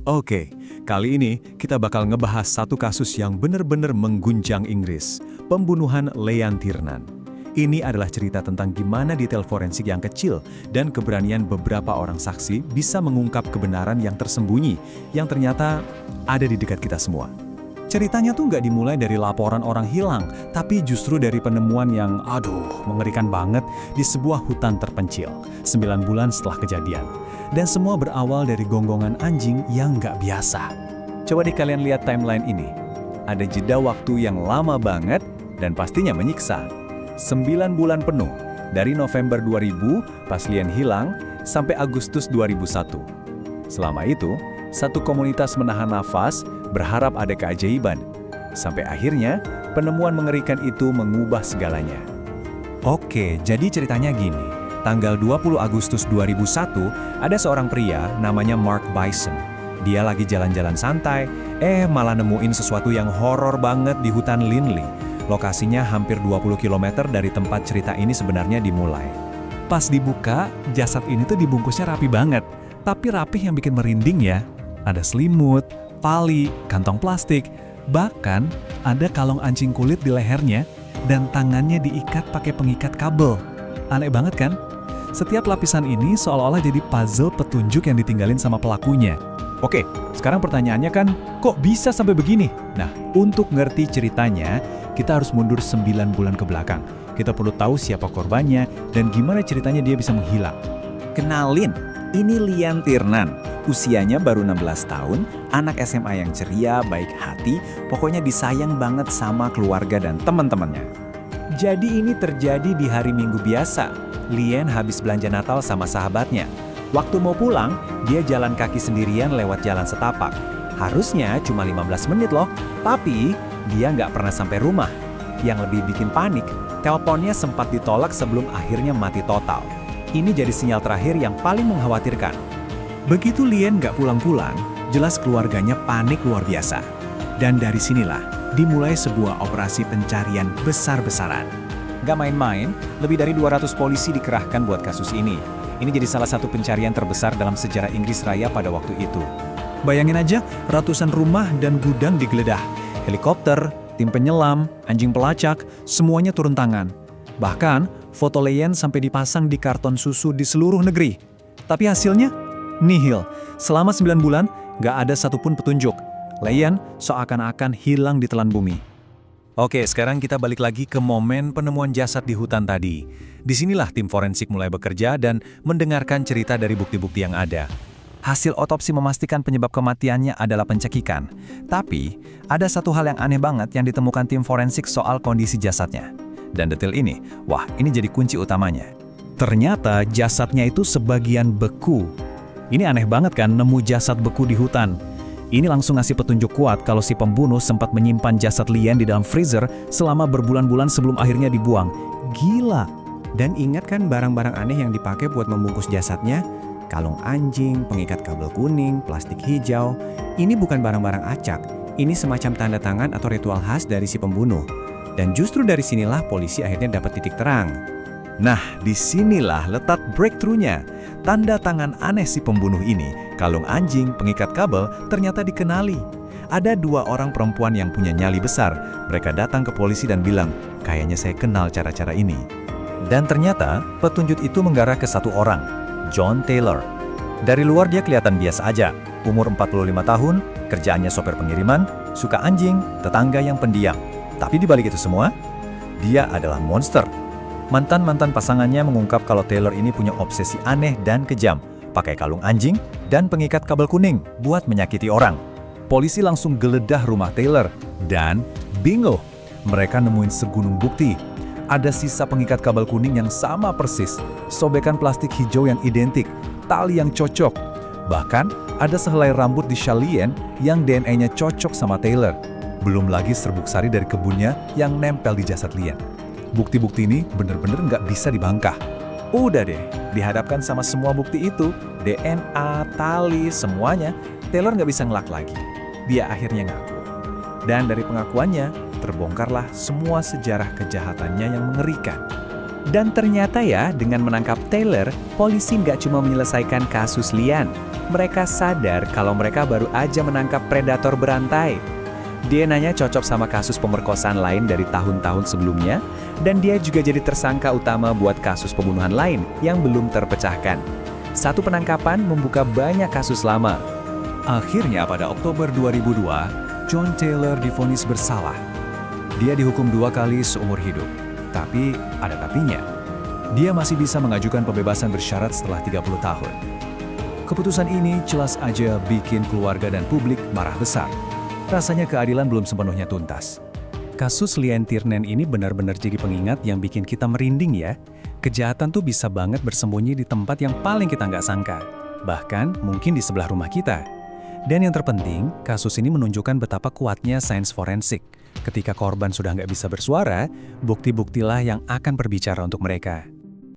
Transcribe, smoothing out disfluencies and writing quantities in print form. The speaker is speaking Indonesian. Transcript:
Oke, kali ini kita bakal ngebahas satu kasus yang bener-bener mengguncang Inggris, pembunuhan Leanne Tiernan. Ini adalah cerita tentang gimana detail forensik yang kecil dan keberanian beberapa orang saksi bisa mengungkap kebenaran yang tersembunyi, yang ternyata ada di dekat kita semua. Ceritanya tuh nggak dimulai dari laporan orang hilang, tapi justru dari penemuan yang, mengerikan banget di sebuah hutan terpencil, 9 bulan setelah kejadian. Dan semua berawal dari gonggongan anjing yang nggak biasa. Coba deh kalian lihat timeline ini. Ada jeda waktu yang lama banget dan pastinya menyiksa. 9 bulan penuh, dari November 2000 pas Leanne hilang, sampai Agustus 2001. Selama itu, satu komunitas menahan nafas, berharap ada keajaiban. Sampai akhirnya, penemuan mengerikan itu mengubah segalanya. Oke, jadi ceritanya gini. Tanggal 20 Agustus 2001, ada seorang pria namanya Mark Bison. Dia lagi jalan-jalan santai, malah nemuin sesuatu yang horor banget di hutan Linley. Lokasinya hampir 20 km dari tempat cerita ini sebenarnya dimulai. Pas dibuka, jasad ini tuh dibungkusnya rapi banget. Tapi rapih yang bikin merinding ya. Ada selimut, tali, kantong plastik, bahkan ada kalung anjing kulit di lehernya dan tangannya diikat pakai pengikat kabel. Aneh banget kan? Setiap lapisan ini seolah-olah jadi puzzle petunjuk yang ditinggalin sama pelakunya. Oke, sekarang pertanyaannya kan, kok bisa sampai begini? Nah, untuk ngerti ceritanya, kita harus mundur 9 bulan ke belakang. Kita perlu tahu siapa korbannya dan gimana ceritanya dia bisa menghilang. Kenalin, ini Leanne Tiernan. Usianya baru 16 tahun, anak SMA yang ceria, baik hati, pokoknya disayang banget sama keluarga dan teman-temannya. Jadi ini terjadi di hari Minggu biasa. Leanne habis belanja Natal sama sahabatnya. Waktu mau pulang, dia jalan kaki sendirian lewat jalan setapak. Harusnya cuma 15 menit loh, tapi dia nggak pernah sampai rumah. Yang lebih bikin panik, teleponnya sempat ditolak sebelum akhirnya mati total. Ini jadi sinyal terakhir yang paling mengkhawatirkan. Begitu Leanne nggak pulang-pulang, jelas keluarganya panik luar biasa. Dan dari sinilah dimulai sebuah operasi pencarian besar-besaran. Gak main-main, lebih dari 200 polisi dikerahkan buat kasus ini. Ini jadi salah satu pencarian terbesar dalam sejarah Inggris Raya pada waktu itu. Bayangin aja, ratusan rumah dan gudang digeledah. Helikopter, tim penyelam, anjing pelacak, semuanya turun tangan. Bahkan, foto Leanne sampai dipasang di karton susu di seluruh negeri. Tapi hasilnya? Nihil. Selama 9 bulan, gak ada satupun petunjuk. Leanne seakan-akan hilang di telan bumi. Oke, sekarang kita balik lagi ke momen penemuan jasad di hutan tadi. Disinilah tim forensik mulai bekerja dan mendengarkan cerita dari bukti-bukti yang ada. Hasil otopsi memastikan penyebab kematiannya adalah pencekikan. Tapi, ada satu hal yang aneh banget yang ditemukan tim forensik soal kondisi jasadnya. Dan detail ini, ini jadi kunci utamanya. Ternyata jasadnya itu sebagian beku. Ini aneh banget kan, nemu jasad beku di hutan. Ini langsung ngasih petunjuk kuat kalau si pembunuh sempat menyimpan jasad Leanne di dalam freezer selama berbulan-bulan sebelum akhirnya dibuang. Gila! Dan ingat kan barang-barang aneh yang dipakai buat membungkus jasadnya? Kalung anjing, pengikat kabel kuning, plastik hijau. Ini bukan barang-barang acak. Ini semacam tanda tangan atau ritual khas dari si pembunuh. Dan justru dari sinilah polisi akhirnya dapat titik terang. Nah, disinilah letak breakthrough-nya. Tanda tangan aneh si pembunuh ini, kalung anjing, pengikat kabel, ternyata dikenali. Ada 2 orang perempuan yang punya nyali besar. Mereka datang ke polisi dan bilang, kayaknya saya kenal cara-cara ini. Dan ternyata, petunjuk itu mengarah ke satu orang, John Taylor. Dari luar dia kelihatan biasa aja, umur 45 tahun, kerjaannya sopir pengiriman, suka anjing, tetangga yang pendiam. Tapi di balik itu semua, dia adalah monster. Mantan-mantan pasangannya mengungkap kalau Taylor ini punya obsesi aneh dan kejam, pakai kalung anjing dan pengikat kabel kuning buat menyakiti orang. Polisi langsung geledah rumah Taylor, dan bingo, mereka nemuin segunung bukti. Ada sisa pengikat kabel kuning yang sama persis, sobekan plastik hijau yang identik, tali yang cocok. Bahkan, ada sehelai rambut di shawl Leanne yang DNA-nya cocok sama Taylor. Belum lagi serbuk sari dari kebunnya yang nempel di jasad Leanne. Bukti-bukti ini bener-bener nggak bisa dibantah. Udah deh, dihadapkan sama semua bukti itu, DNA, tali, semuanya, Taylor nggak bisa ngelak lagi. Dia akhirnya ngaku. Dan dari pengakuannya, terbongkarlah semua sejarah kejahatannya yang mengerikan. Dan ternyata ya, dengan menangkap Taylor, polisi nggak cuma menyelesaikan kasus Leanne, Mereka sadar kalau mereka baru aja menangkap predator berantai. DNA-nya cocok sama kasus pemerkosaan lain dari tahun-tahun sebelumnya, dan dia juga jadi tersangka utama buat kasus pembunuhan lain yang belum terpecahkan. Satu penangkapan membuka banyak kasus lama. Akhirnya pada Oktober 2002, John Taylor divonis bersalah. Dia dihukum 2 kali seumur hidup. Tapi ada tapinya. Dia masih bisa mengajukan pembebasan bersyarat setelah 30 tahun. Keputusan ini jelas aja bikin keluarga dan publik marah besar. Rasanya keadilan belum sepenuhnya tuntas. Kasus Leanne Tiernan ini benar-benar jadi pengingat yang bikin kita merinding ya. Kejahatan tuh bisa banget bersembunyi di tempat yang paling kita nggak sangka. Bahkan mungkin di sebelah rumah kita. Dan yang terpenting, kasus ini menunjukkan betapa kuatnya sains forensik. Ketika korban sudah nggak bisa bersuara, bukti-buktilah yang akan berbicara untuk mereka.